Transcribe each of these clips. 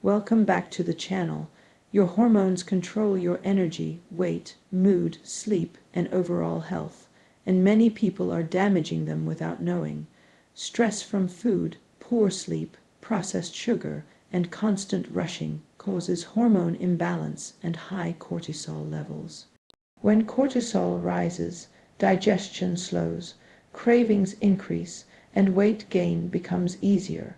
Welcome back to the channel. Your hormones control your energy, weight, mood, sleep, and overall health, and many people are damaging them without knowing. Stress from food, poor sleep, processed sugar, and constant rushing causes hormone imbalance and high cortisol levels. When cortisol rises, digestion slows, cravings increase, and weight gain becomes easier.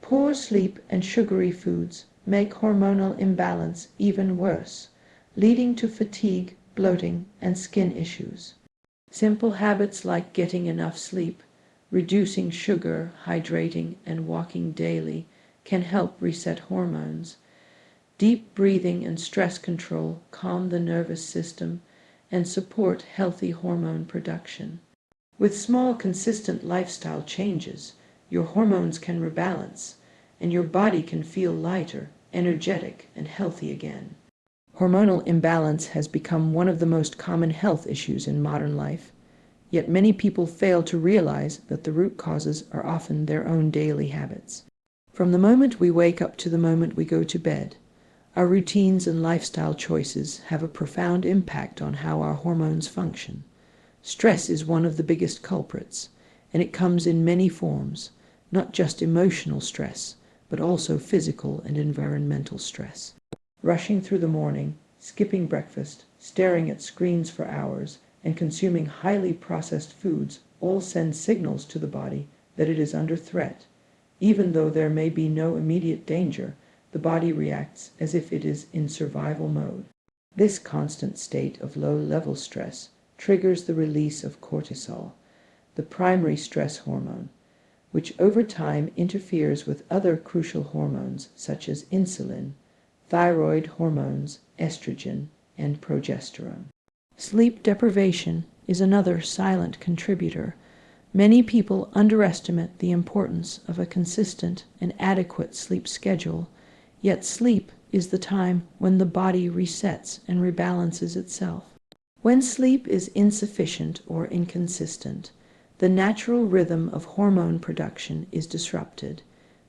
Poor sleep and sugary foods make hormonal imbalance even worse, leading to fatigue, bloating, and skin issues. Simple habits like getting enough sleep, reducing sugar, hydrating, and walking daily can help reset hormones. Deep breathing and stress control calm the nervous system and support healthy hormone production. With small, consistent lifestyle changes, your hormones can rebalance, and your body can feel lighter, energetic, and healthy again. Hormonal imbalance has become one of the most common health issues in modern life, yet many people fail to realize that the root causes are often their own daily habits. From the moment we wake up to the moment we go to bed, our routines and lifestyle choices have a profound impact on how our hormones function. Stress is one of the biggest culprits, and it comes in many forms, not just emotional stress, but also physical and environmental stress. Rushing through the morning, skipping breakfast, staring at screens for hours, and consuming highly processed foods all send signals to the body that it is under threat. Even though there may be no immediate danger, the body reacts as if it is in survival mode. This constant state of low-level stress triggers the release of cortisol, the primary stress hormone, which over time interferes with other crucial hormones such as insulin, thyroid hormones, estrogen, and progesterone. Sleep deprivation is another silent contributor. Many people underestimate the importance of a consistent and adequate sleep schedule, yet sleep is the time when the body resets and rebalances itself. When sleep is insufficient or inconsistent, the natural rhythm of hormone production is disrupted,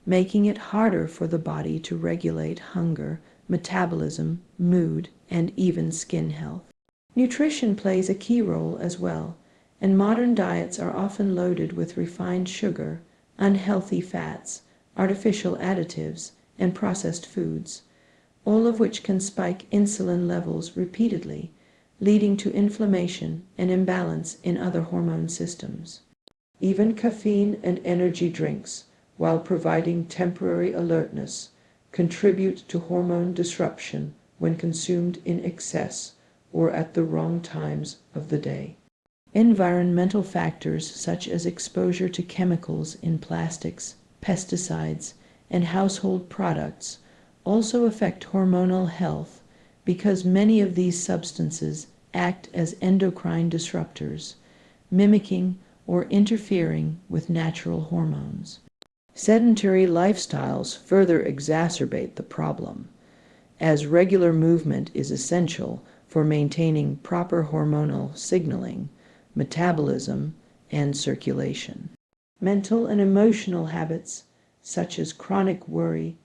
making it harder for the body to regulate hunger, metabolism, mood, and even skin health. Nutrition plays a key role as well, and modern diets are often loaded with refined sugar, unhealthy fats, artificial additives, and processed foods, all of which can spike insulin levels repeatedly, leading to inflammation and imbalance in other hormone systems. Even caffeine and energy drinks, while providing temporary alertness, contribute to hormone disruption when consumed in excess or at the wrong times of the day. Environmental factors such as exposure to chemicals in plastics, pesticides, and household products also affect hormonal health because many of these substances act as endocrine disruptors, mimicking or interfering with natural hormones. Sedentary lifestyles further exacerbate the problem, as regular movement is essential for maintaining proper hormonal signaling, metabolism, and circulation. Mental and emotional habits such as chronic worry,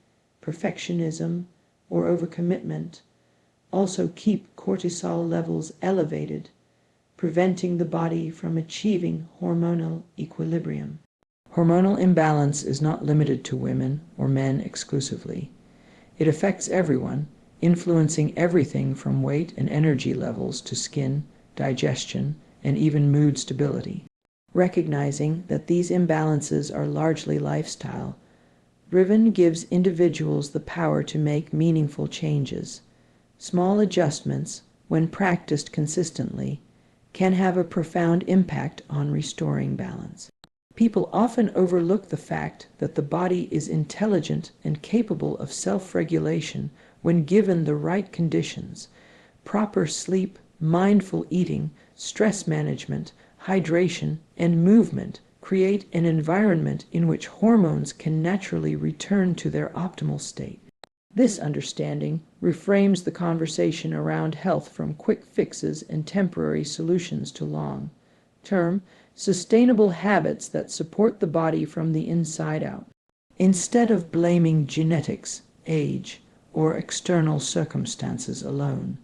perfectionism, or overcommitment also keep cortisol levels elevated, preventing the body from achieving hormonal equilibrium. Hormonal imbalance is not limited to women or men exclusively. It affects everyone, influencing everything from weight and energy levels to skin, digestion, and even mood stability. Recognizing that these imbalances are largely lifestyle, Riven gives individuals the power to make meaningful changes. Small adjustments, when practiced consistently, can have a profound impact on restoring balance. People often overlook the fact that the body is intelligent and capable of self-regulation when given the right conditions. Proper sleep, mindful eating, stress management, hydration, and movement create an environment in which hormones can naturally return to their optimal state. This understanding reframes the conversation around health from quick fixes and temporary solutions to long-term, sustainable habits that support the body from the inside out. Instead of blaming genetics, age, or external circumstances alone.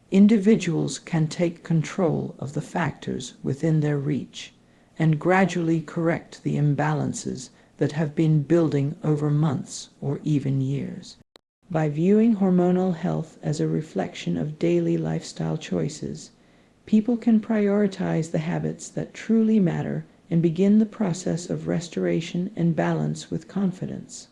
Individuals can take control of the factors within their reach and gradually correct the imbalances that have been building over months or even years. By viewing hormonal health as a reflection of daily lifestyle choices, people can prioritize the habits that truly matter and begin the process of restoration and balance with confidence.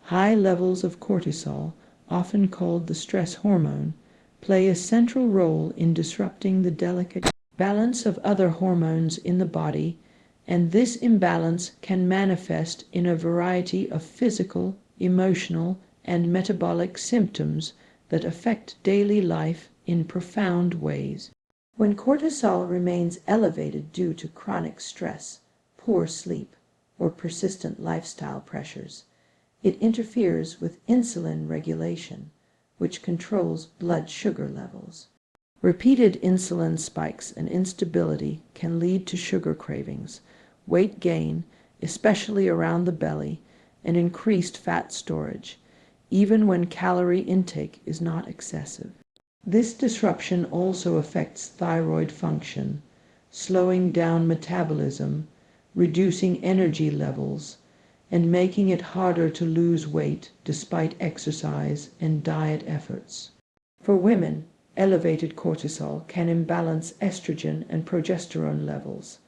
High levels of cortisol, often called the stress hormone, play a central role in disrupting the delicate balance of other hormones in the body, and this imbalance can manifest in a variety of physical, emotional, and metabolic symptoms that affect daily life in profound ways. When cortisol remains elevated due to chronic stress, poor sleep, or persistent lifestyle pressures, it interferes with insulin regulation, which controls blood sugar levels. Repeated insulin spikes and instability can lead to sugar cravings, weight gain, especially around the belly, and increased fat storage, even when calorie intake is not excessive. This disruption also affects thyroid function, slowing down metabolism, reducing energy levels, and making it harder to lose weight despite exercise and diet efforts. For women, elevated cortisol can imbalance estrogen and progesterone levels,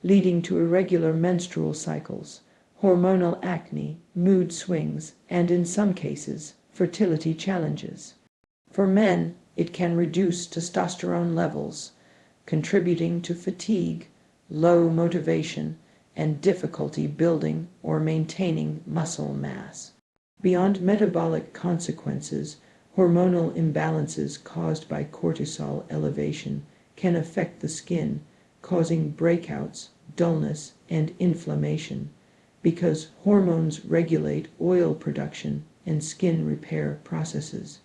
leading to irregular menstrual cycles, hormonal acne, mood swings, and in some cases, fertility challenges. For men, it can reduce testosterone levels, contributing to fatigue, low motivation, and difficulty building or maintaining muscle mass. Beyond metabolic consequences, hormonal imbalances caused by cortisol elevation can affect the skin, causing breakouts, dullness, and inflammation, because hormones regulate oil production and skin repair processes.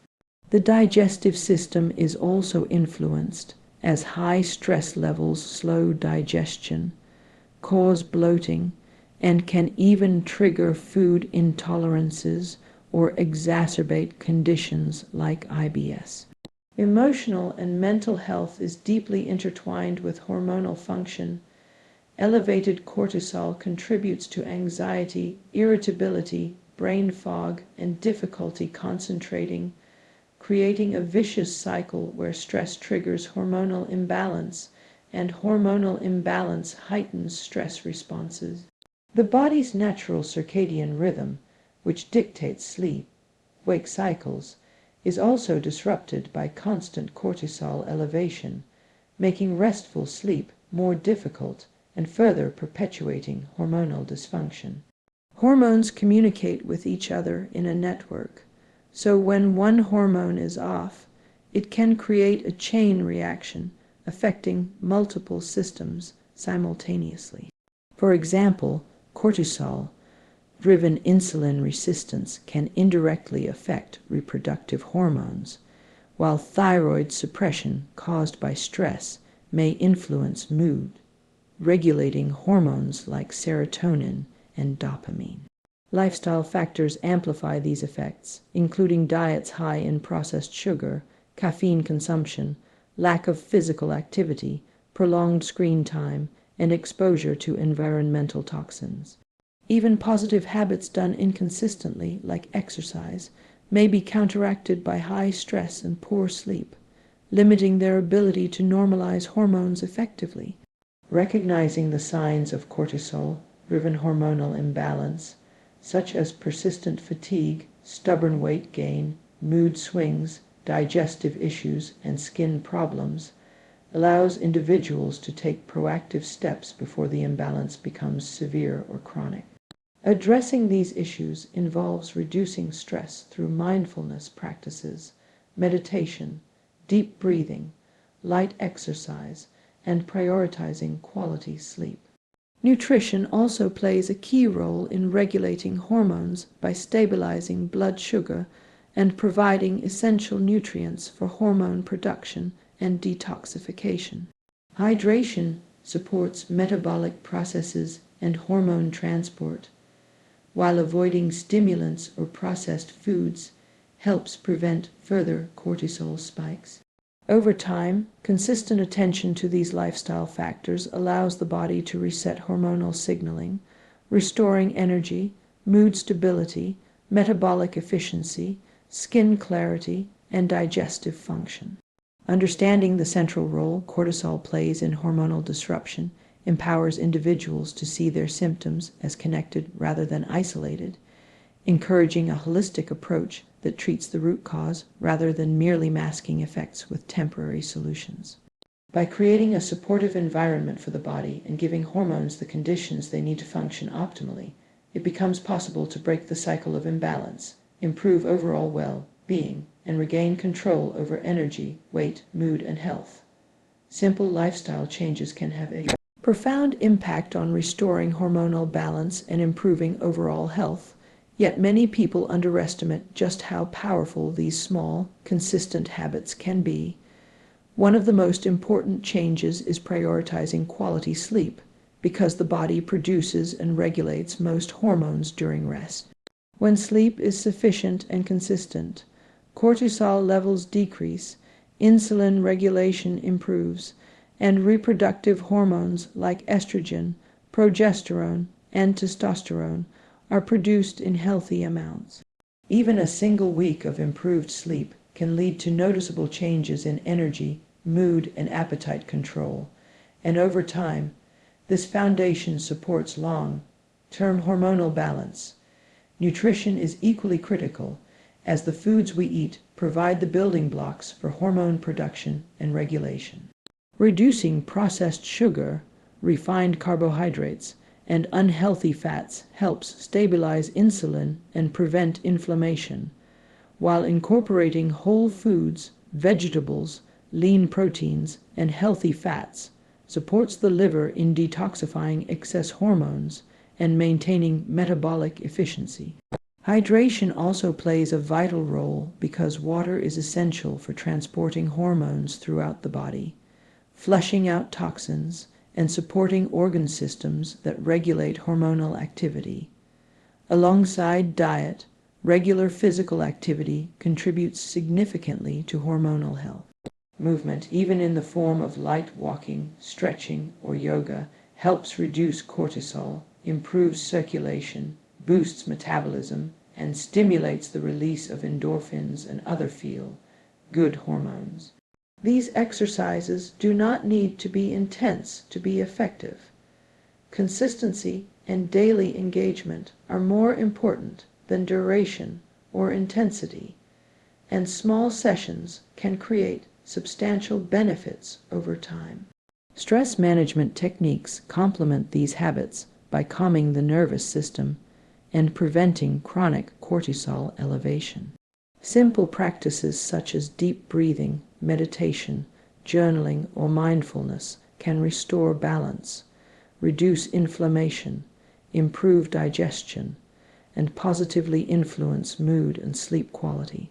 The digestive system is also influenced, as high stress levels slow digestion, cause bloating, and can even trigger food intolerances or exacerbate conditions like IBS. Emotional and mental health is deeply intertwined with hormonal function. Elevated cortisol contributes to anxiety, irritability, brain fog, and difficulty concentrating, creating a vicious cycle where stress triggers hormonal imbalance, and hormonal imbalance heightens stress responses. The body's natural circadian rhythm, which dictates sleep-wake cycles, is also disrupted by constant cortisol elevation, making restful sleep more difficult and further perpetuating hormonal dysfunction. Hormones communicate with each other in a network, so when one hormone is off, it can create a chain reaction affecting multiple systems simultaneously. For example, cortisol-driven insulin resistance can indirectly affect reproductive hormones, while thyroid suppression caused by stress may influence mood, regulating hormones like serotonin and dopamine. Lifestyle factors amplify these effects, including diets high in processed sugar, caffeine consumption, lack of physical activity, prolonged screen time, and exposure to environmental toxins. Even positive habits done inconsistently, like exercise, may be counteracted by high stress and poor sleep, limiting their ability to normalize hormones effectively. Recognizing the signs of cortisol-driven hormonal imbalance, such as persistent fatigue, stubborn weight gain, mood swings, digestive issues, and skin problems, allows individuals to take proactive steps before the imbalance becomes severe or chronic. Addressing these issues involves reducing stress through mindfulness practices, meditation, deep breathing, light exercise, and prioritizing quality sleep. Nutrition also plays a key role in regulating hormones by stabilizing blood sugar and providing essential nutrients for hormone production and detoxification. Hydration supports metabolic processes and hormone transport, while avoiding stimulants or processed foods helps prevent further cortisol spikes. Over time, consistent attention to these lifestyle factors allows the body to reset hormonal signaling, restoring energy, mood stability, metabolic efficiency, skin clarity, and digestive function. Understanding the central role cortisol plays in hormonal disruption empowers individuals to see their symptoms as connected rather than isolated, encouraging a holistic approach that treats the root cause rather than merely masking effects with temporary solutions. By creating a supportive environment for the body and giving hormones the conditions they need to function optimally, it becomes possible to break the cycle of imbalance, improve overall well-being, and regain control over energy, weight, mood, and health. Simple lifestyle changes can have a profound impact on restoring hormonal balance and improving overall health. Yet many people underestimate just how powerful these small, consistent habits can be. One of the most important changes is prioritizing quality sleep, because the body produces and regulates most hormones during rest. When sleep is sufficient and consistent, cortisol levels decrease, insulin regulation improves, and reproductive hormones like estrogen, progesterone, and testosterone are produced in healthy amounts. Even a single week of improved sleep can lead to noticeable changes in energy, mood, and appetite control, and over time, this foundation supports long-term hormonal balance. Nutrition is equally critical, as the foods we eat provide the building blocks for hormone production and regulation. Reducing processed sugar, refined carbohydrates, and unhealthy fats helps stabilize insulin and prevent inflammation, while incorporating whole foods, vegetables, lean proteins, and healthy fats supports the liver in detoxifying excess hormones and maintaining metabolic efficiency. Hydration also plays a vital role because water is essential for transporting hormones throughout the body, flushing out toxins, and supporting organ systems that regulate hormonal activity. Alongside diet, regular physical activity contributes significantly to hormonal health. Movement, even in the form of light walking, stretching, or yoga, helps reduce cortisol, improves circulation, boosts metabolism, and stimulates the release of endorphins and other feel-good hormones. These exercises do not need to be intense to be effective. Consistency and daily engagement are more important than duration or intensity, and small sessions can create substantial benefits over time. Stress management techniques complement these habits by calming the nervous system and preventing chronic cortisol elevation. Simple practices such as deep breathing, meditation, journaling, or mindfulness can restore balance, reduce inflammation, improve digestion, and positively influence mood and sleep quality.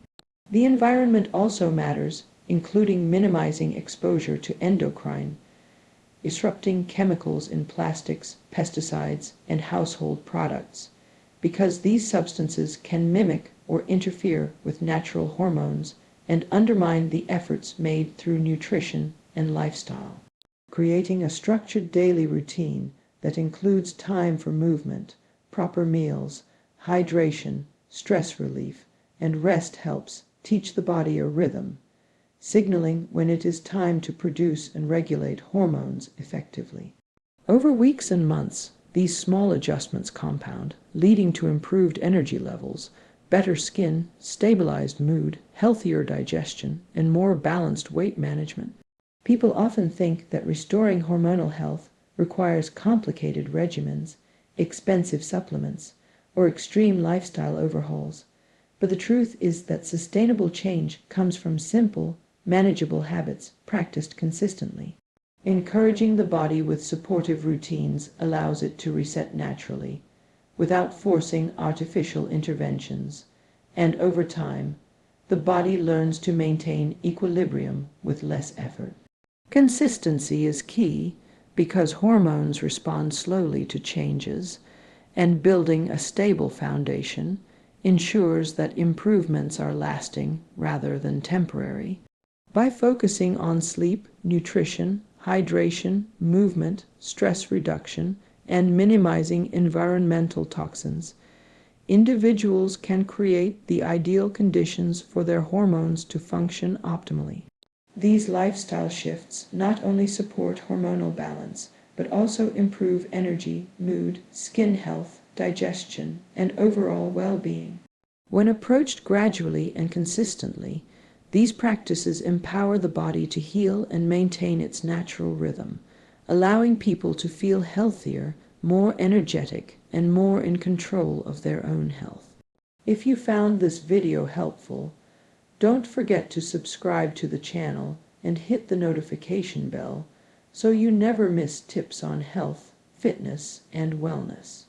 The environment also matters, including minimizing exposure to endocrine disrupting chemicals in plastics, pesticides, and household products, because these substances can mimic or interfere with natural hormones and undermine the efforts made through nutrition and lifestyle. Creating a structured daily routine that includes time for movement, proper meals, hydration, stress relief, and rest helps teach the body a rhythm, signaling when it is time to produce and regulate hormones effectively. Over weeks and months, these small adjustments compound, leading to improved energy levels, better skin, stabilized mood, healthier digestion, and more balanced weight management. People often think that restoring hormonal health requires complicated regimens, expensive supplements, or extreme lifestyle overhauls. But the truth is that sustainable change comes from simple, manageable habits practiced consistently. Encouraging the body with supportive routines allows it to reset naturally, without forcing artificial interventions, and over time, the body learns to maintain equilibrium with less effort. Consistency is key because hormones respond slowly to changes, and building a stable foundation ensures that improvements are lasting rather than temporary. By focusing on sleep, nutrition, hydration, movement, stress reduction, and minimizing environmental toxins, individuals can create the ideal conditions for their hormones to function optimally. These lifestyle shifts not only support hormonal balance, but also improve energy, mood, skin health, digestion, and overall well-being. When approached gradually and consistently, these practices empower the body to heal and maintain its natural rhythm, allowing people to feel healthier, more energetic, and more in control of their own health. If you found this video helpful, don't forget to subscribe to the channel and hit the notification bell so you never miss tips on health, fitness, and wellness.